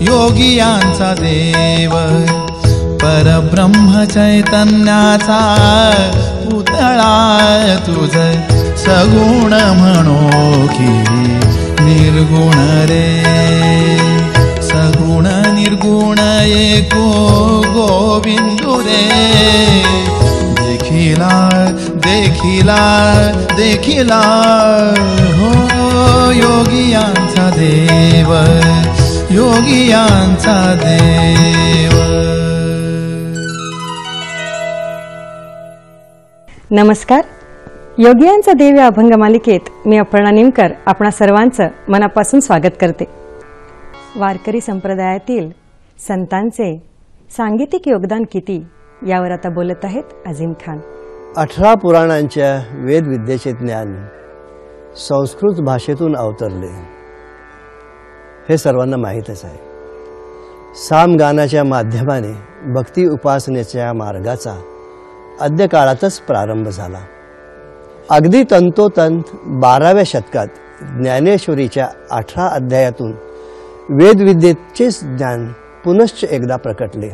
योगियांचा देव परब्रह्म चैतन्याचा पुतळा तुझ सगुण म्हणो की निर्गुण रे सगुण निर्गुण एको गोविंदू रे देखिला देखिला देखिला हो योगियांचा देव योगियांचा देव. नमस्कार. योगियांचा देव या अभंग मालिकेत मी अपर्णा निमकर आपणा सर्वांचं मनापासून स्वागत करते. वारकरी संप्रदायातील संतांचे सांगीतिक योगदान किती यावर आता बोलत आहेत अझीम खान. 18 पुराणांच्या वेदविद्येचे ज्ञान संस्कृत भाषेतून अवतरले हे सर्वांना माहीतच आहे. सामगानाच्या माध्यमाने भक्ती उपासनेच्या मार्गाचा आद्य काळातच प्रारंभ झाला. अगदी तंतोतंत 12व्या शतकात ज्ञानेश्वरीच्या 18 अध्यायातून वेदविद्येचेच ज्ञान पुनश्च एकदा प्रकटले.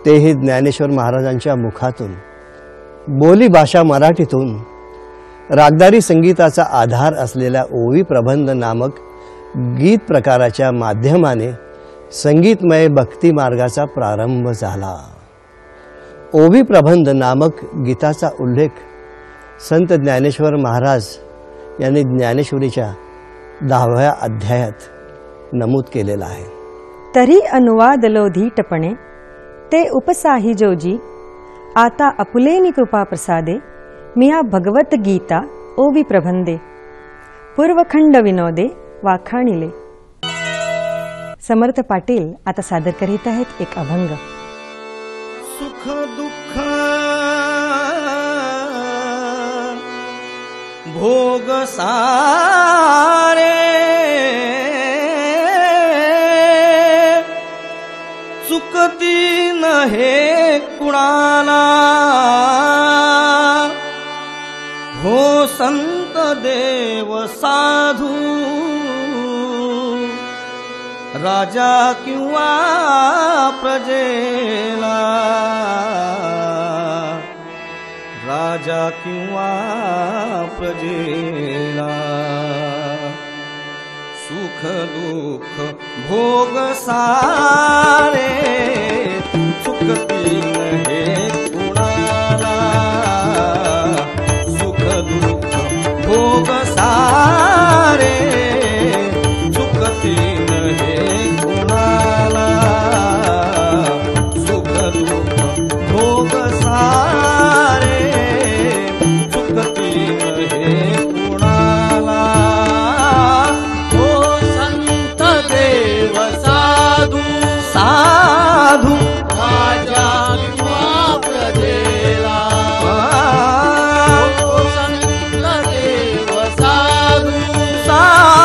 तेही ज्ञानेश्वर महाराजांच्या मुखातून. बोली भाषा मराठीतून रागदारी संगीताचा आधार असलेल्या ओवी प्रबंध नामक गीत प्रकाराच्या माध्यमाने संगीतमय भक्ती मार्गाचा प्रारंभ झाला. ओवी प्रबंध नामक गीताचा उल्लेख संत ज्ञानेश्वर महाराज यांनी ज्ञानेश्वरीच्या 10व्या अध्यायात नमूद केलेला आहे. तरी अनुवादलो धीटपणे ते उपसाही जोजी आता अपुलेनी कृपा प्रसादे मिया भगवत गीता ओवी प्रबंधे पूर्वखंड विनोदे वाखाणिले. समर्थ पाटील आता सादर करीत आहेत एक अभंग. सुख दुःख भोग सारे चुकती नहे कुणाला हो संत देव साधू राजा किंवा प्रजेला राजा किंवा प्रजेला सुख दुःख भोग सारे चुकती नहे कुणाला सुख दुःख भोग सारे चुकती नहे कुणाला सुख दुःख भोग सारे चुकती नहे कुणाला हो संत देव साधू साधू राजा किंवा प्रजेला हो संत देव साधू साधू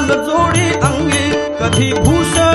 फुल जोडी अंगी कधी भूषण